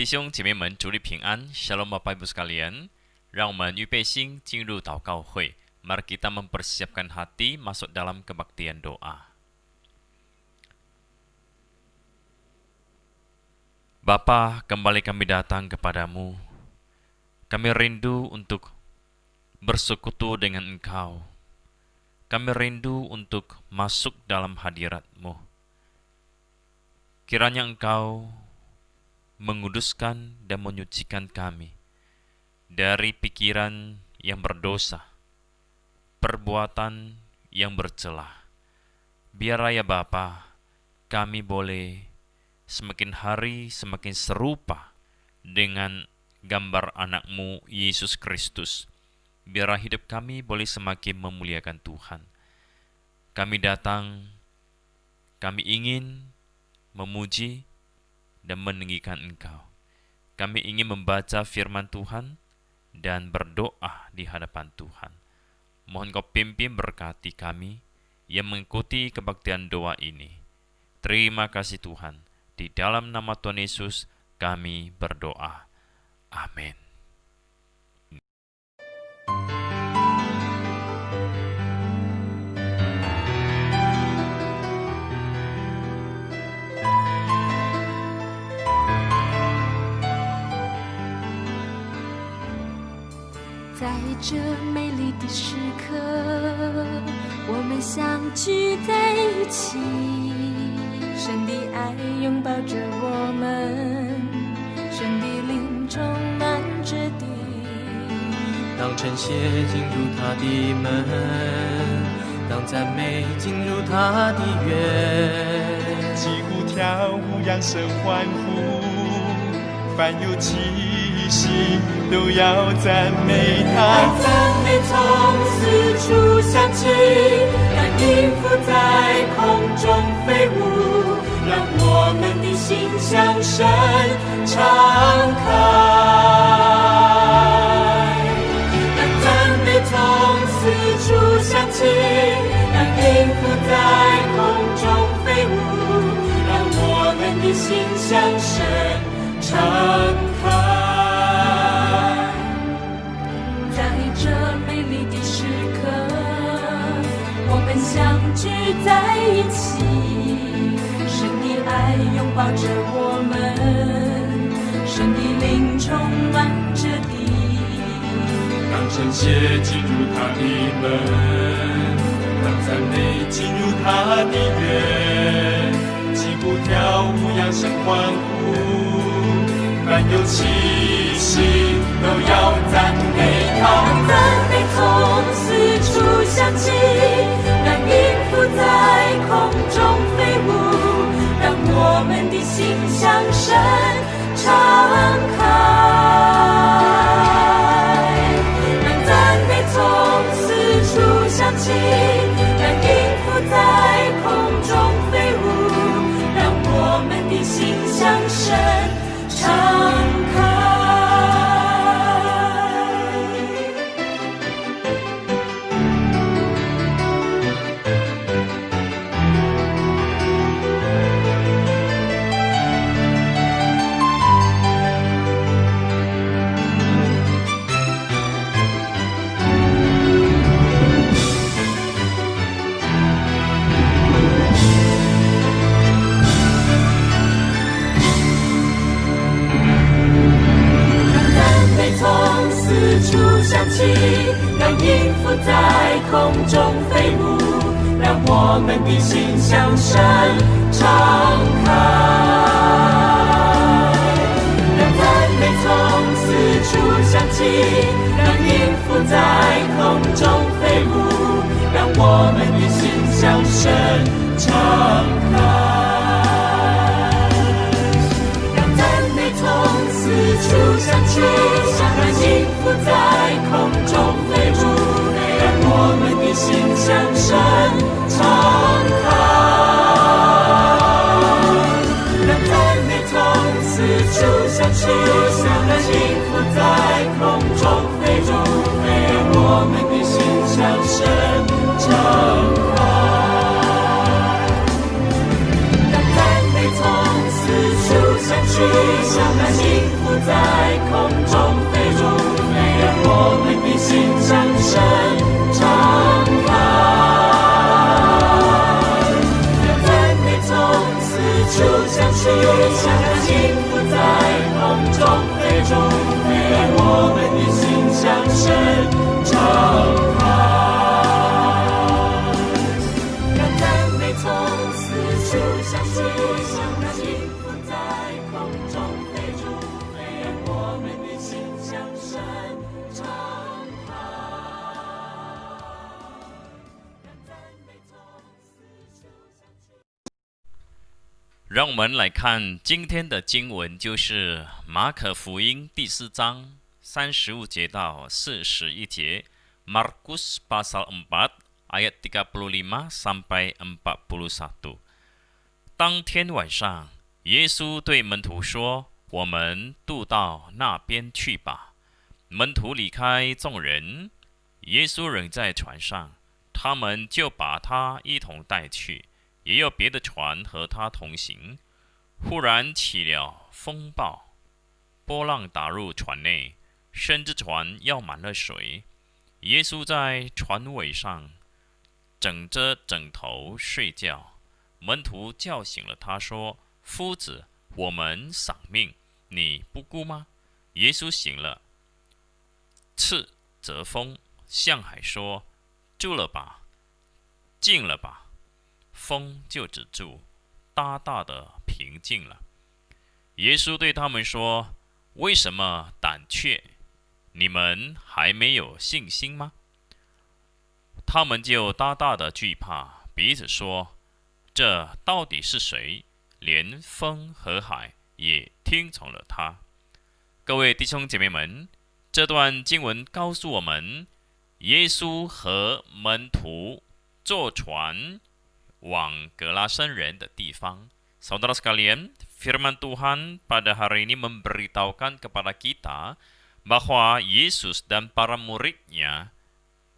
弟兄姐妹们，主内平安 Shalom Bapak Ibu sekalian. 让我们预备心进入祷告会。Mari kita mempersiapkan hati masuk dalam kebaktian doa. Bapa, kembali kami datang kepadamu. Kami rindu untuk bersekutu dengan Engkau. Kami rindu untuk masuk dalam hadirat-Mu. Kiranya Engkau menguduskan dan menyucikan kami dari pikiran yang berdosa, perbuatan yang bercelah. Biar ya Bapa, kami boleh semakin hari semakin serupa dengan gambar anak-Mu Yesus Kristus. Biar hidup kami boleh semakin memuliakan Tuhan. Kami datang, kami ingin memuji dan meninggikan Engkau. Kami ingin membaca firman Tuhan dan berdoa di hadapan Tuhan. Mohon Kau pimpin berkati kami yang mengikuti kebaktian doa ini. Terima kasih Tuhan. Di dalam nama Tuhan Yesus kami berdoa. Amin.在这美丽的时刻，我们相聚在一起，神的爱拥抱着我们，神的灵充满着地。当晨曦进入他的门，当赞美进入他的园，击鼓跳舞扬声欢呼，凡有气息都要赞美他。赞美从四处响起，让音符在空中飞舞，让我们的心向神敞开。让赞美从四处响起，让音符在空中飞舞，让我们的心向神敞开。相聚在一起，神的爱拥抱着我们，神的灵充满着地。当晨曦进入他的门，当赞美进入他的园，击鼓跳舞扬声欢呼，凡有气息都要赞美他。赞美从四处响起，让音符在空中飞舞，让我们的心向神敞开。让赞美从四处响起，让音符在空中飞舞，让我们的心向神敞开。让音符在空中飞舞，让我们的心向神敞开。让赞美从四处响起，让音符在空中飞舞，让我们的心向神敞开。让赞美从四处响起，让音符在空中飞舞，让我们的心向神敞开。让赞美从四处响起，让音符在空中飞舞，让我们的心向神敞开。敞开。让赞美从四处响起，让音符在空中飞出，让我们的心向神敞开。让赞美从四处响起。让我们来看今天的经文，就是马可福音第4章35节到41节。Markus pasal 4 ayat 35 sampai 41。当天晚上，耶稣对门徒说：“我们渡到那边去吧。”门徒离开众人，耶稣仍在船上，他们就把他一同带去。也有别的船和他同行。忽然起了风暴，波浪打入船内，甚至船要满了水。耶稣在船尾上枕着枕头睡觉。门徒叫醒了他，说：“夫子，我们丧命，你不顾吗？”耶稣醒了，斥责风，向海说：“住了吧，静了吧。”风就止住，大大的平静了。耶稣对他们说：“为什么胆怯？你们还没有信心吗？”他们就大大的惧怕，彼此说：“这到底是谁？连风和海也听从了他。”各位弟兄姐妹们，这段经文告诉我们，耶稣和门徒坐船往格拉森人的地方。Saudara sekalian, firman Tuhan pada hari ini memberitahukan kepada kita bahwa Yesus dan para muridnya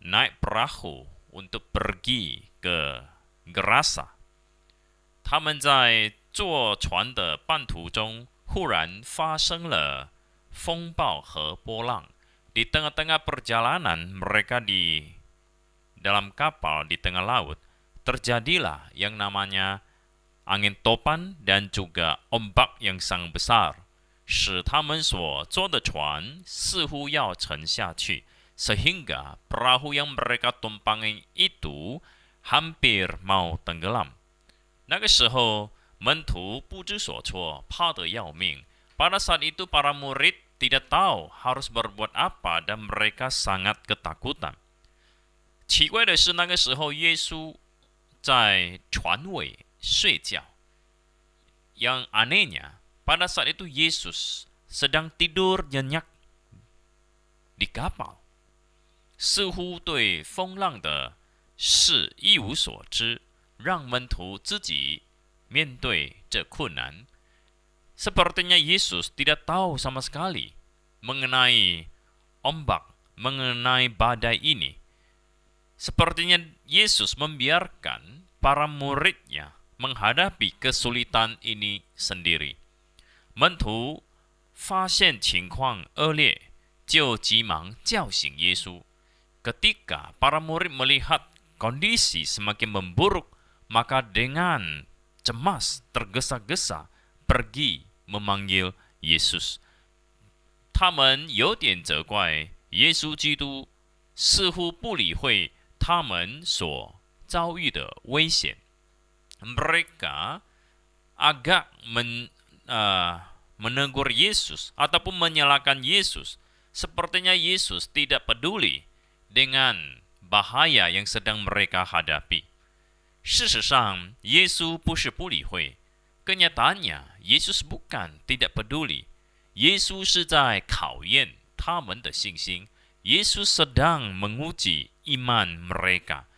naik perahu untuk pergi ke Gerasa。他们在坐船的半途中，忽然发生了风暴和波浪。Di tengah-tengah perjalanan mereka di dalam kapal di tengah laut, terjadilah yang namanya angin topan dan juga ombak yang sangat besar， 使他们所坐的船似乎要沉下去， sehingga perahu yang mereka tumpangi itu hampir mau tenggelam。 那个时候门徒不知所措，怕得要命。 Pada saat itu para murid tidak tahu harus berbuat apa dan mereka sangat ketakutan。 奇怪的是，那个时候耶稣在船尾睡觉。 Yang anehnya, pada saat itu Yesus sedang tidur nyenyak di kapal， 似乎对风浪的事一无所知，让门徒自己面对这困难。 Sepertinya Yesus tidak tahu sama sekali mengenai ombak, mengenai badai ini. Sepertinya Yesus membiarkan para muridnya menghadapi kesulitan ini sendiri。 门徒发现情况恶劣，就急忙叫醒耶稣。 Ketika para murid melihat kondisi semakin memburuk, maka dengan cemas, tergesa-gesa pergi memanggil Yesus。 他们有点责怪耶稣基督，似乎不理会他们所遭遇的危险。 Mereka agak menegur Yesus ataupun menyalahkan Yesus. Sepertinya Yesus tidak peduli dengan bahaya yang sedang mereka hadapi。 事实上，耶稣不是不理会， kenyataannya Yesus bukan tidak peduli。 耶稣是在考验他们的信心。 Yesus sedang menguji iman mereka。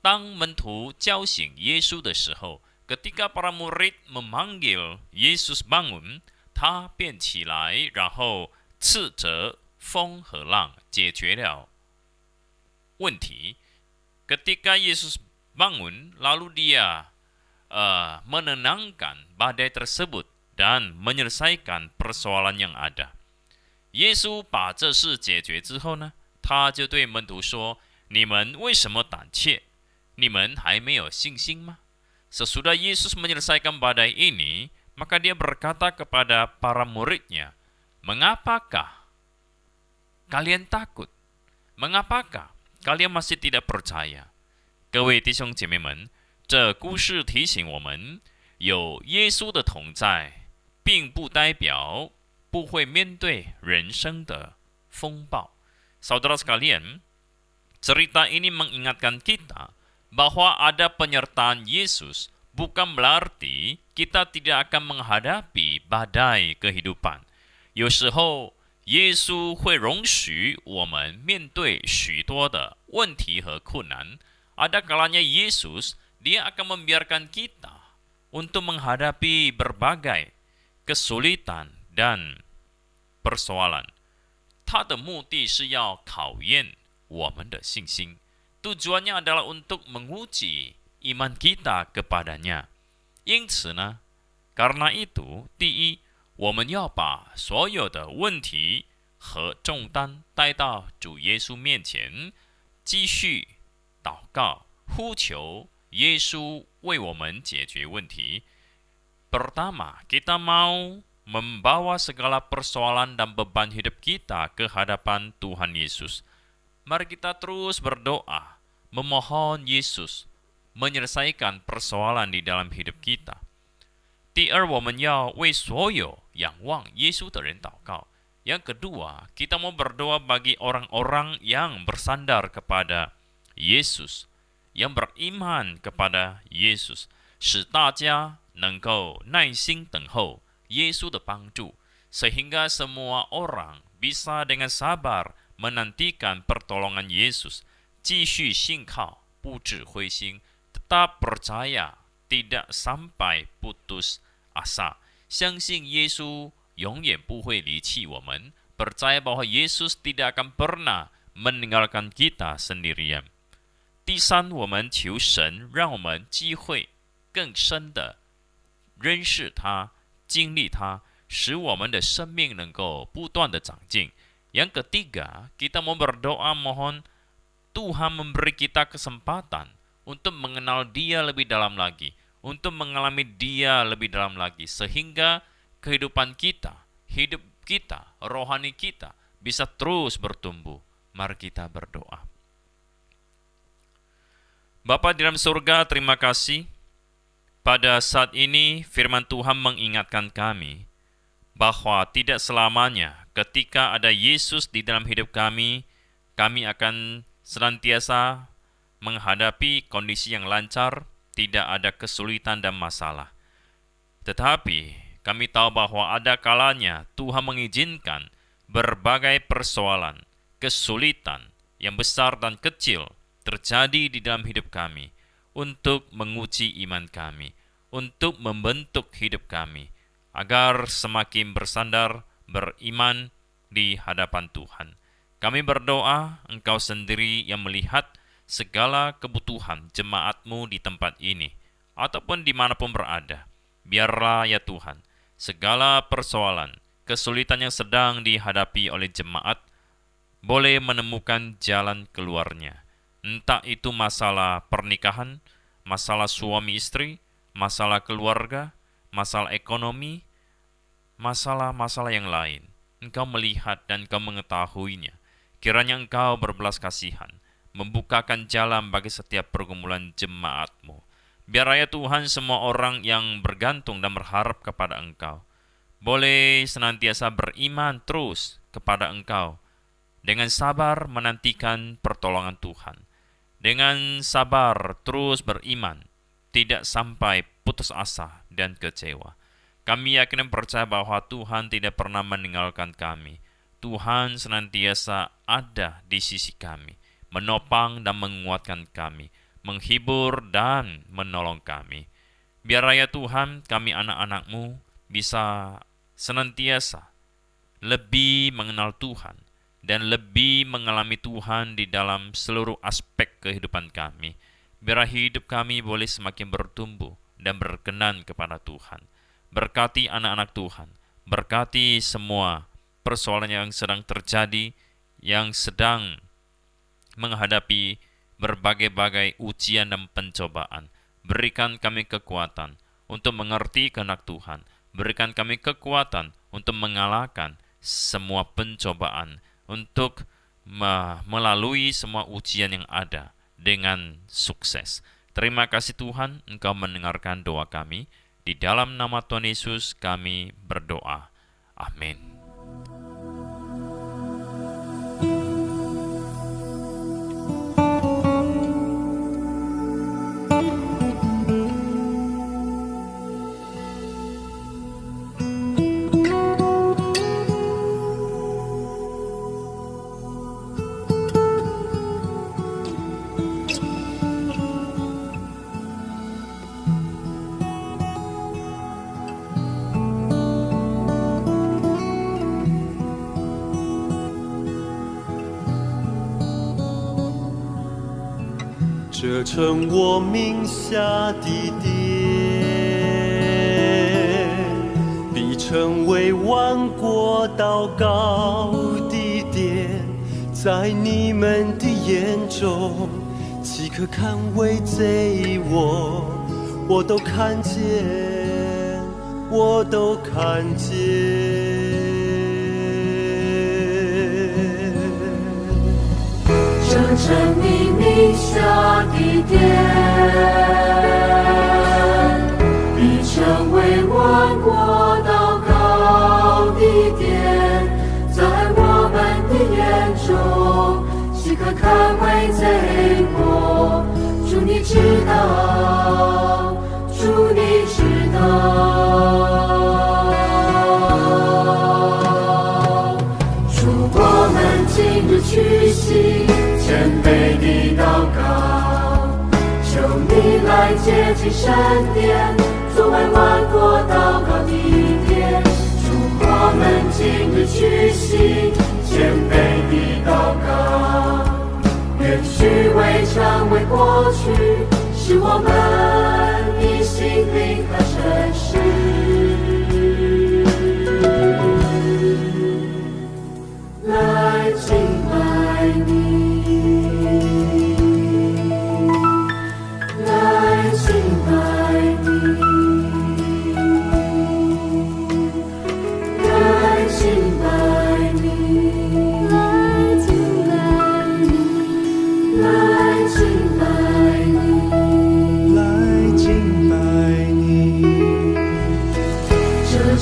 当门徒叫醒耶稣的时候， ketika para murid memanggil Yesus bangun， 他便起来，然后斥责风和浪，解决了问题。 Ketika Yesus bangun, lalu dia menenangkan badai tersebut dan menyelesaikan persoalan yang ada。 耶稣把这事解决之后呢，他就对门徒说：“你们为什么胆怯？你们还没有信心吗？” Sesudah Yesus menyelesaikan badai ini, maka dia berkata kepada para muridnya, "Mengapakah kalian takut? Mengapakah kalian masih tidak percaya？ 各位弟兄姐妹们，这故事提醒我们，有耶稣的同在，并不代表不会面对人生的风暴。Saudara sekalian, cerita ini mengingatkan kita bahwa ada penyertaan Yesus bukan berarti kita tidak akan menghadapi badai kehidupan。有时候，耶稣会容许我们面对许多的问题和困难。Ada kalanya Yesus, dia akan membiarkan kita untuk menghadapi berbagai kesulitan dan persoalan。他的目的是要考验我们的信心。Tujuannya adalah untuk menguji iman kita kepadanya。因此呢，karena itu，第一，我们要把所有的问题和重担带到主耶稣面前，继续祷告，呼求耶稣为我们解决问题。Pertama, kita mau membawa segala persoalan dan beban hidup kita ke hadapan Tuhan Yesus. Mari kita terus berdoa, memohon Yesus menyelesaikan persoalan di dalam hidup kita。第二，我们要为所有仰望耶稣的人祷告。Yang kedua, kita mau berdoa bagi orang-orang yang bersandar kepada Yesus, yang beriman kepada Yesus， 使大家能够耐心等候耶稣的帮助， sehingga semua orang bisa dengan sabar menantikan pertolongan Yesus， 继续信靠，不致灰心， tetap percaya， tidak sampai putus asa， 相信耶稣永远不会离弃我们， percaya bahwa Yesus tidak akan pernah meninggalkan kita sendirian。第三，我们求神让我们机会更深的认识他，经历他，使我们的生命能够不断的长进。Yang ketiga, kita mau berdoa mohon Tuhan memberi kita kesempatan untuk mengenal Dia lebih dalam lagi, untuk mengalami Dia lebih dalam lagi, sehingga kehidupan kita, hidup kita, rohani kita bisa terus bertumbuh. Mari kita berdoa. Bapa di dalam surga, terima kasih. Pada saat ini firman Tuhan mengingatkan kami bahwa tidak selamanya ketika ada Yesus di dalam hidup kami, kami akan senantiasa menghadapi kondisi yang lancar, tidak ada kesulitan dan masalah. Tetapi kami tahu bahwa ada kalanya Tuhan mengizinkan berbagai persoalan, kesulitan yang besar dan kecil terjadi di dalam hidup kami untuk menguji iman kami, untuk membentuk hidup kami, agar semakin bersandar, beriman di hadapan Tuhan. Kami berdoa, Engkau sendiri yang melihat segala kebutuhan jemaat-Mu di tempat ini, ataupun dimanapun berada. Biarlah ya Tuhan, segala persoalan, kesulitan yang sedang dihadapi oleh jemaat, boleh menemukan jalan keluarnya. Entah itu masalah pernikahan, masalah suami istri, masalah keluarga, masalah ekonomi, masalah-masalah yang lain. Engkau melihat dan Engkau mengetahuinya. Kiranya Engkau berbelas kasihan, membukakan jalan bagi setiap pergumulan jemaat-Mu. Biar ya Tuhan semua orang yang bergantung dan berharap kepada Engkau boleh senantiasa beriman terus kepada Engkau, dengan sabar menantikan pertolongan Tuhan, dengan sabar terus beriman, tidak sampai putus asa dan kecewa. Kami yakin dan percaya bahwa Tuhan tidak pernah meninggalkan kami. Tuhan senantiasa ada di sisi kami, menopang dan menguatkan kami, menghibur dan menolong kami. Biar ya Tuhan, kami anak-anak-Mu bisa senantiasa lebih mengenal Tuhan dan lebih mengalami Tuhan di dalam seluruh aspek kehidupan kami. Biar hidup kami boleh semakin bertumbuh dan berkenan kepada Tuhan. Berkati anak-anak Tuhan, berkati semua persoalan yang sedang terjadi, yang sedang menghadapi berbagai-bagai ujian dan pencobaan. Berikan kami kekuatan untuk mengerti kehendak Tuhan. Berikan kami kekuatan untuk mengalahkan semua pencobaan, untuk melalui semua ujian yang ada dengan sukses. Terima kasih Tuhan, Engkau mendengarkan doa kami. Di dalam nama Tuhan Yesus kami berdoa. Amin.这成我名下的殿，必成为万国祷告的殿。在你们的眼中，岂可看为贼我都看见，我都看见。这成你名下的殿，必成为万国祷告的殿。在我们的眼中，岂可看为贼过？主你知道，主你知道。主我们今日屈膝谦卑的祷告，求你来接近圣殿，作为万国祷告的殿。主我们今日屈膝谦卑的祷告，愿虚伪成为过去，使我们的心灵和诚实来敬拜你。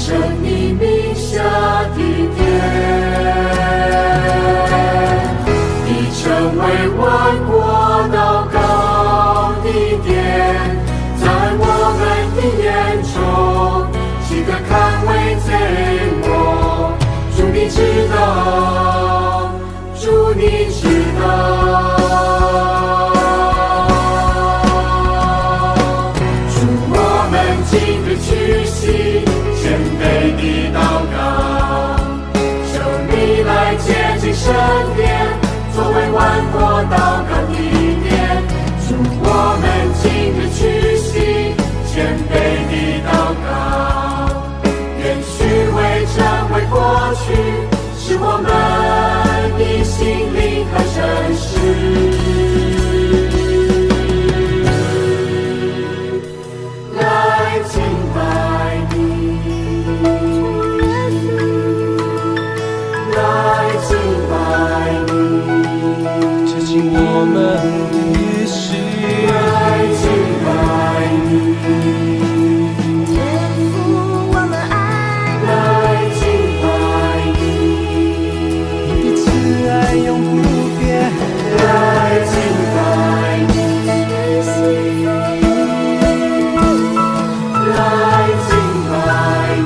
成你名下的殿，已成为万国祷告的殿。在我们的眼中，岂可看为贼过？主你知道，主你知道。主我们今日屈膝谦卑的祷告，求你来接近圣殿，作为万国祷告的殿。主我们今日屈膝谦卑的祷告，愿虚伪成为过去，使我们的心灵和诚实来敬拜你。我们的心来敬拜你，天父我们爱你，来敬拜你，你的慈爱永不变，来敬拜你，来敬拜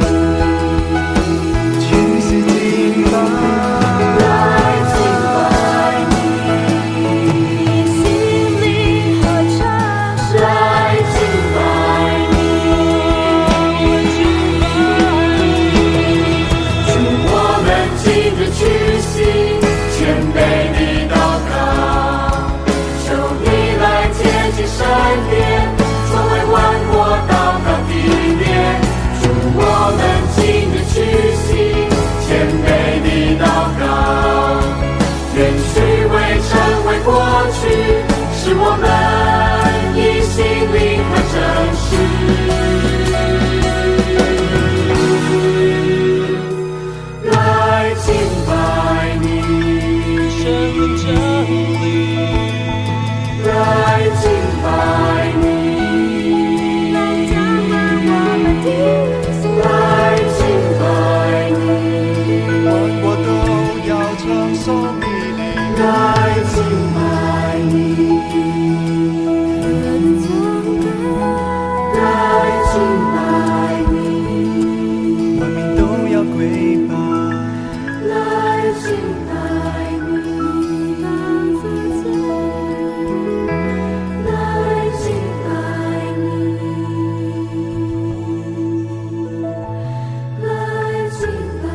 你，全是敬拜。使我们以心灵和诚实来敬拜你。拜你，来掌管我们的心，来敬拜你，万国都要唱颂你的来敬拜你，来敬拜你，万民都要跪拜。来敬拜你，来敬拜你，来敬拜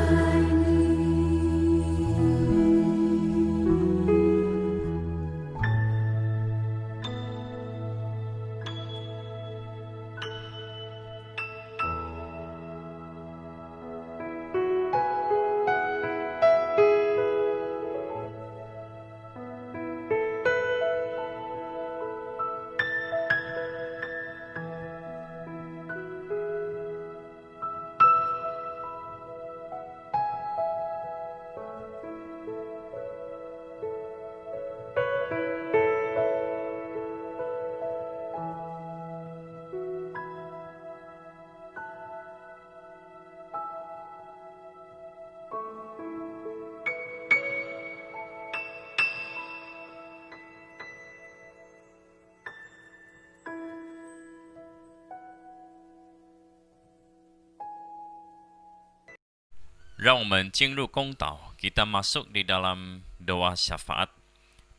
让我们进入公祷 kita masuk di dalam doa syafaat.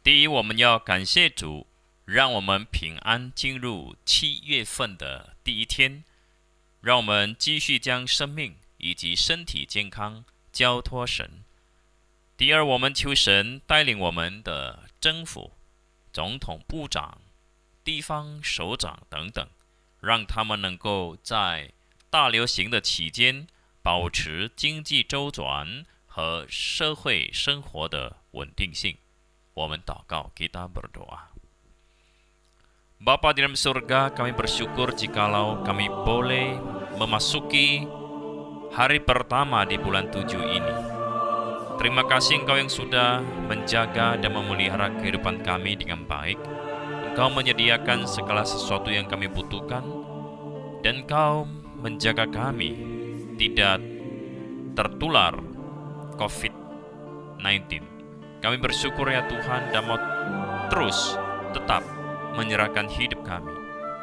第一，我们要感谢主，让我们平安进入7月份的第一天，让我们继续将生命以及身体健康交托神。第二，我们求神带领我们的政府、总统、部长、地方首长等等，让他们能够在大流行的期间保持经济周转和社会生活的稳定性。我们祷告 kita berdoa. Bapa di dalam surga, kami bersyukur jikalau kami boleh memasuki hari pertama di bulan 7 ini. Terima kasih Engkau yang sudah menjaga dan memelihara kehidupan kami dengan baik. Engkau menyediakan segala sesuatu yang kami butuhkan, dan Engkau menjaga kami tidak tertular COVID-19. Kami bersyukur ya Tuhan, dan mau terus tetap menyerahkan hidup kami,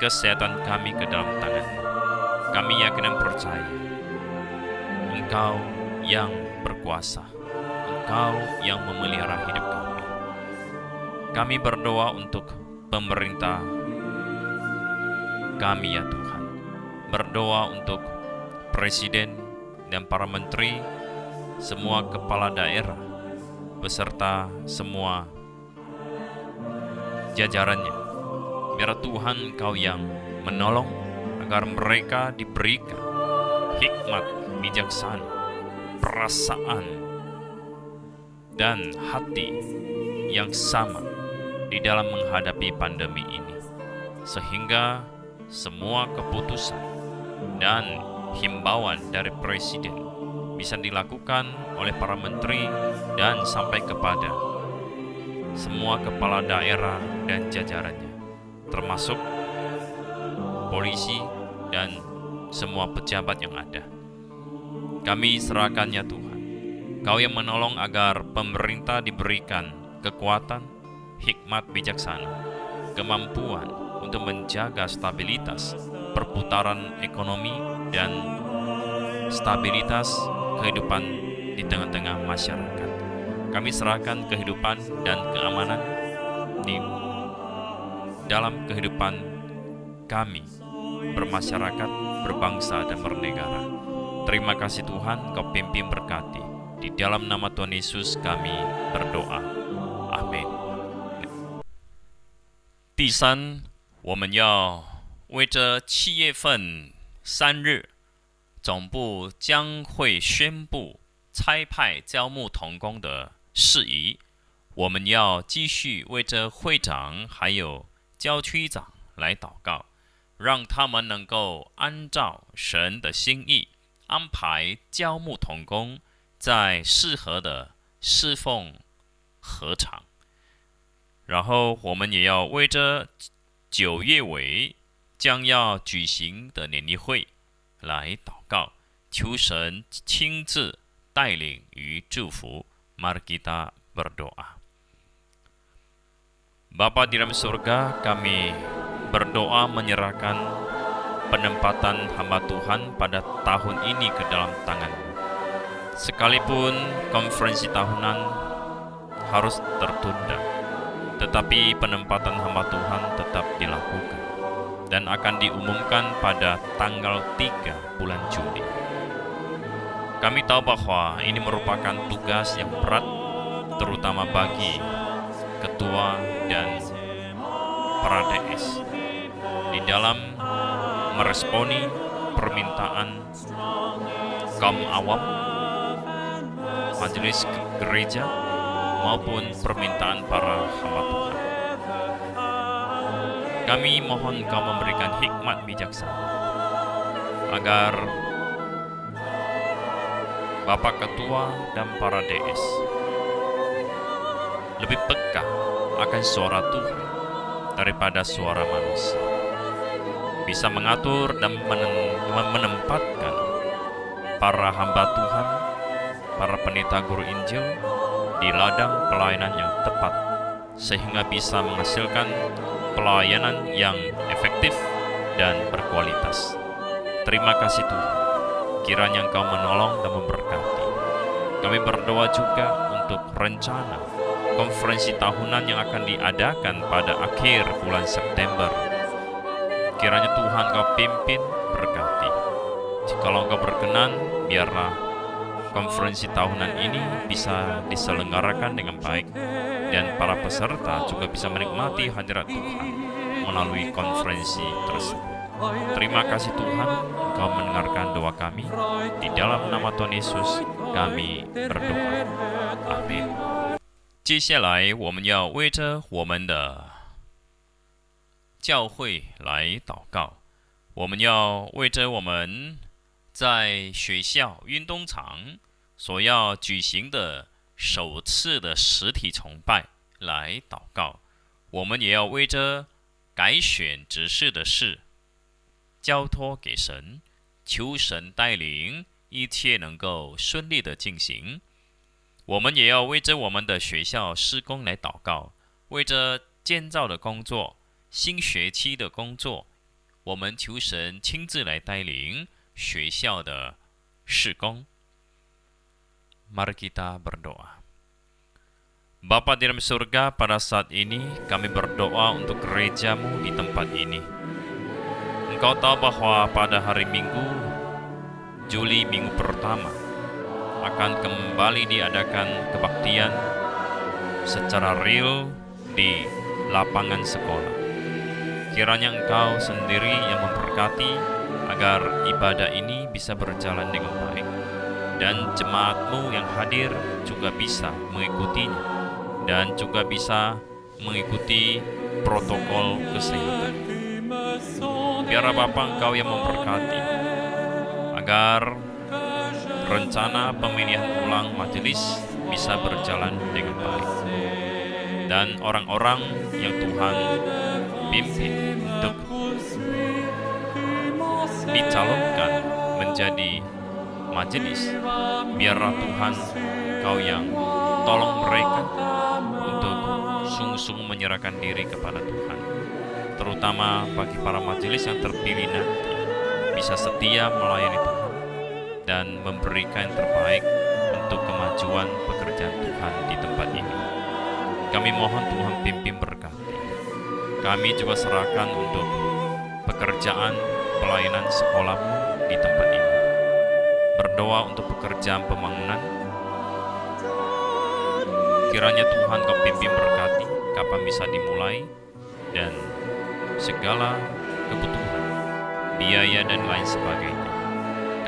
kesehatan kami ke dalam tangan-Mu. Kami yakin dan percaya Engkau yang berkuasa, Engkau yang memelihara hidup kami. Kami berdoa untuk pemerintah kami ya Tuhan, berdoa untuk presiden dan para menteri, semua kepala daerah, beserta semua jajarannya. Biar Tuhan Engkau yang menolong agar mereka diberikan hikmat bijaksana, perasaan, dan hati yang sama di dalam menghadapi pandemi ini, sehingga semua keputusan dan himbauan dari presiden bisa dilakukan oleh para menteri dan sampai kepada semua kepala daerah dan jajarannya, termasuk polisi dan semua pejabat yang ada. Kami serahkannya Tuhan, Kau yang menolong agar pemerintah diberikan kekuatan, hikmat bijaksana, kemampuan untuk menjaga stabilitas perputaran ekonomi dan stabilitas kehidupan di tengah-tengah masyarakat. Kami serahkan kehidupan dan keamanan di dalam kehidupan kami bermasyarakat, berbangsa, dan bernegara. Terima kasih Tuhan, Kau pimpin berkati. Di dalam nama Tuhan Yesus kami berdoa. Amin. 第三，我们要为这7月份3日总部将会宣布差派招募同工的事宜，我们要继续为这会长还有教区长来祷告，让他们能够按照神的心意安排招募同工在适合的侍奉禾场。然后我们也要为着9月尾将要举行的年例会来祷告，求神亲自带领与祝福。Mari kita berdoa. Bapa di dalam surga, kami berdoa menyerahkan penempatan hamba Tuhan pada tahun ini ke dalam tangan-Mu. Sekalipun konferensi tahunan harus tertunda, tetapi penempatan hamba Tuhan tetap dilakukan dan akan diumumkan pada tanggal 3 bulan Juli. Kami tahu bahwa ini merupakan tugas yang berat, terutama bagi ketua dan para DS di dalam meresponi permintaan kaum awam, majelis gereja, maupun permintaan para hamba Tuhan. Kami mohon Kau memberikan hikmat bijaksana agar Bapak Ketua dan para DS lebih peka akan suara Tuhan daripada suara manusia, bisa mengatur dan menempatkan para hamba Tuhan, para pendeta guru Injil di ladang pelayanan yang tepat, sehingga bisa menghasilkan pelayanan yang efektif dan berkualitas. Terima kasih Tuhan, kiranya Engkau menolong dan memberkati. Kami berdoa juga untuk rencana konferensi tahunan yang akan diadakan pada akhir bulan September. Kiranya Tuhan Kau pimpin, berkati. Jikalau Engkau berkenan, biarlah konferensi tahunan ini bisa diselenggarakan dengan baik dan para peserta juga bisa menikmati hadirat Tuhan melalui konferensi tersebut. Terima kasih Tuhan, Engkau mendengarkan doa kami. Di dalam nama Tuhan Yesus kami berdoa. Amin. 接下来我们要为着我们的教会来祷告，我们要为着我们在学校运动场所要举行的首次的实体崇拜来祷告，我们也要为着改选执事的事交托给神，求神带领，一切能够顺利的进行。我们也要为着我们的学校施工来祷告，为着建造的工作、新学期的工作，我们求神亲自来带领学校的施工。Mari kita berdoa. Bapa di dalam surga, pada saat ini kami berdoa untuk gereja-Mu di tempat ini. Engkau tahu bahwa pada hari Minggu, Juli minggu pertama, akan kembali diadakan kebaktian secara real di lapangan sekolah. Kiranya Engkau sendiri yang memberkati agar ibadah ini bisa berjalan dengan baik, dan jemaat-Mu yang hadir juga bisa mengikutinya dan juga bisa mengikuti protokol kesehatan. Biarlah Bapa Engkau yang memberkati agar rencana pemilihan ulang majelis bisa berjalan dengan baik, dan orang-orang yang Tuhan pimpin untuk dicalonkan menjadi majelis, biarlah Tuhan Kau yang tolong mereka untuk sungguh-sungguh menyerahkan diri kepada Tuhan, terutama bagi para majelis yang terpilih nanti bisa setia melayani Tuhan dan memberikan yang terbaik untuk kemajuan pekerjaan Tuhan di tempat ini. Kami mohon Tuhan pimpin berkati. Kami juga serahkan untuk pekerjaan pelayanan sekolah-Mu di tempat ini. Berdoa untuk pekerjaan pembangunan. Kiranya Tuhan Kau pimpin berkati kapan bisa dimulai, dan segala kebutuhan, biaya dan lain sebagainya.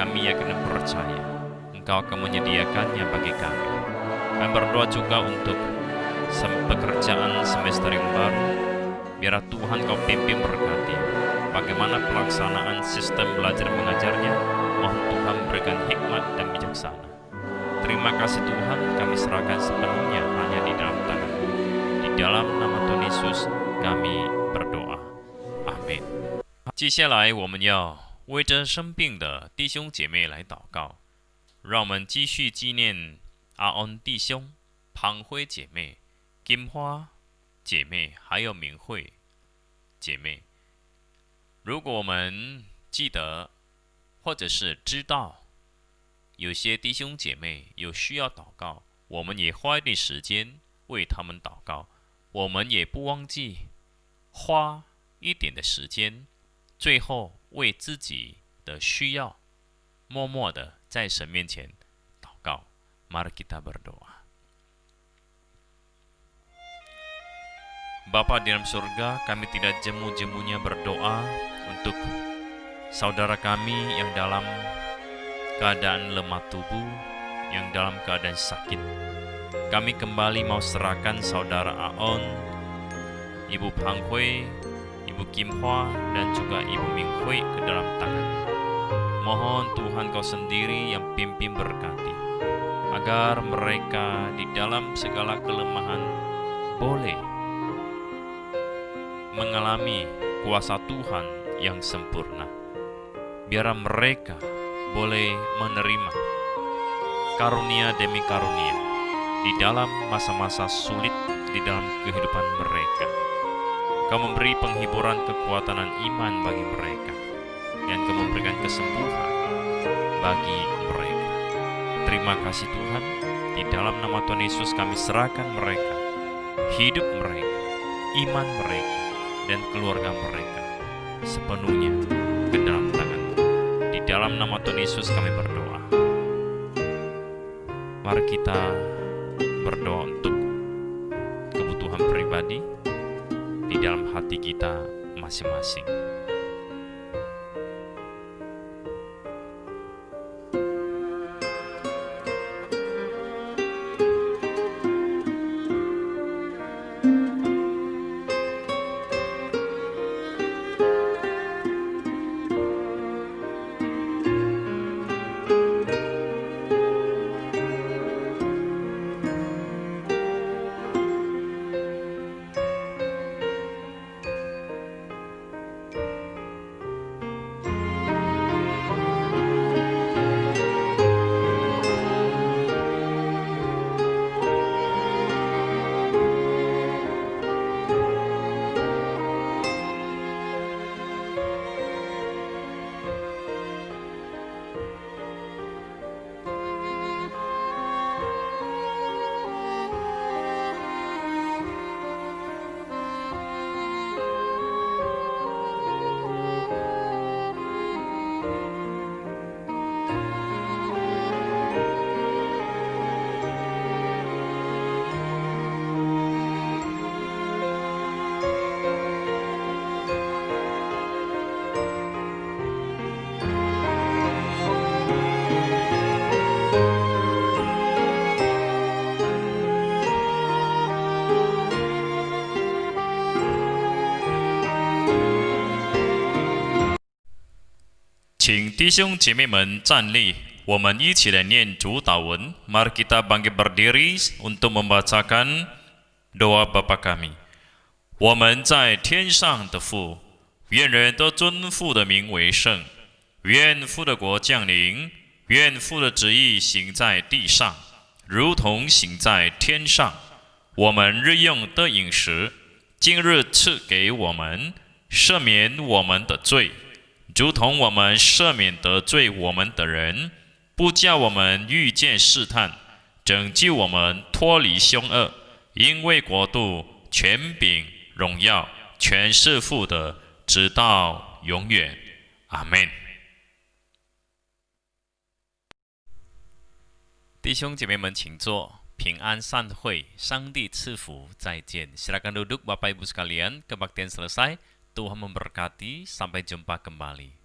Kami yakin dan percaya Engkau akan menyediakannya bagi kami. Kami berdoa juga untuk pekerjaan semester yang baru. Biar Tuhan Kau pimpin berkati bagaimana pelaksanaan sistem belajar mengajarnya. Mohon Tuhan berikan hikmat dan bijaksana. Terima kasih Tuhan, kami serahkan sepenuhnya hanya di dalam tangan-Mu. Di dalam nama Tuhan Yesus kami berdoa. 接下来我们要为着生病的弟兄姐妹来祷告，让我们继续纪念阿恩弟兄、庞辉姐妹、金花姐妹还有敏慧姐妹。如果我们记得或者是知道有些弟兄姐妹有需要祷告，我们也花一点时间为他们祷告。我们也不忘记花一点的时间，最后为自己的需要默默的在神面前祷告。Mari kita berdoa. Bapa di dalam surga, kami tidak jemu-jemunya berdoa untuk saudara kami yang dalam keadaan lemah tubuh, yang dalam keadaan sakit. Kami kembali mau serahkan saudara Aon, Ibu Pang Hui, Ibu Kim Hwa, dan juga Ibu Ming Hui ke dalam tangan. Mohon Tuhan Kau sendiri yang pimpin berkati, agar mereka di dalam segala kelemahan boleh mengalami kuasa Tuhan yang sempurna. Biar mereka boleh menerima karunia demi karunia di dalam masa-masa sulit di dalam kehidupan mereka. Kau memberi penghiburan kekuatan dan iman bagi mereka, dan Kau memberikan kesembuhan bagi mereka. Terima kasih Tuhan, di dalam nama Tuhan Yesus kami serahkan mereka, hidup mereka, iman mereka, dan keluarga mereka sepenuhnya ke dalam tangan. Di dalam nama Tuhan Yesus kami berdoa. Mari kita berdoa untuk kebutuhan pribadi di dalam hati kita masing-masing.请弟兄姐妹们站立，我们一起来念主祷文。Mari kita bangkit berdiri untuk membacakan doa Bapa kami。我们在天上的父，愿人都尊父的名为圣。愿父的国降临，愿父的旨意行在地上，如同行在天上。我们日用的饮食，今日赐给我们，赦免我们的罪，如同我们赦免得罪我们的人，不叫我们遇见试探，拯救我们脱离凶恶。因为国度、权柄、荣耀，全是父的，直到永远。阿们。弟兄姐妹们，请坐，平安散会，上帝赐福，再见。Silakan duduk Bapak Ibu sekalian, kebaktian selesai. Tuhan memberkati, sampai jumpa kembali.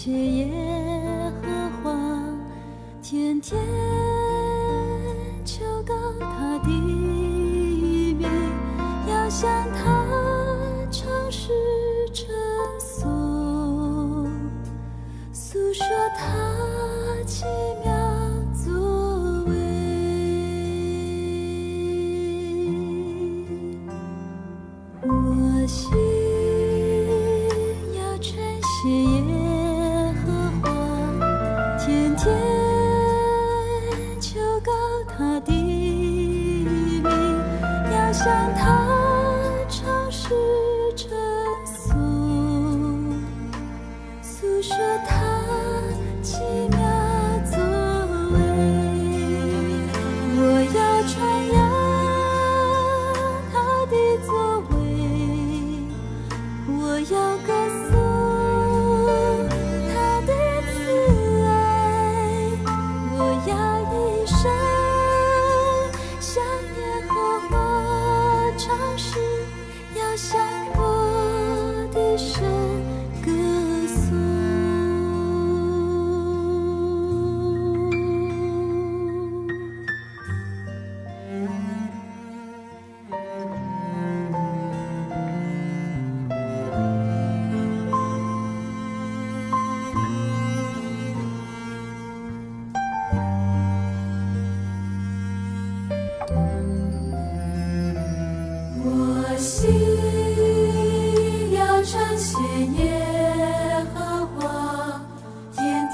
谢耶和华，天天求告他的名，要向他唱诗称颂，诉说他奇妙作为。我心要称谢耶和华，天天求告他的名，要向他唱诗称颂，诉说他奇妙作为。我要传扬他的作为，我要歌颂他的慈爱，我要一生向耶和华唱诗，要向我的神歌颂。我心要称谢耶和华，天天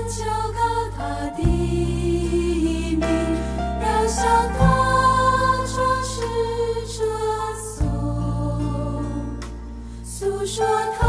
求告他的名，要向他唱诗称颂，诉说他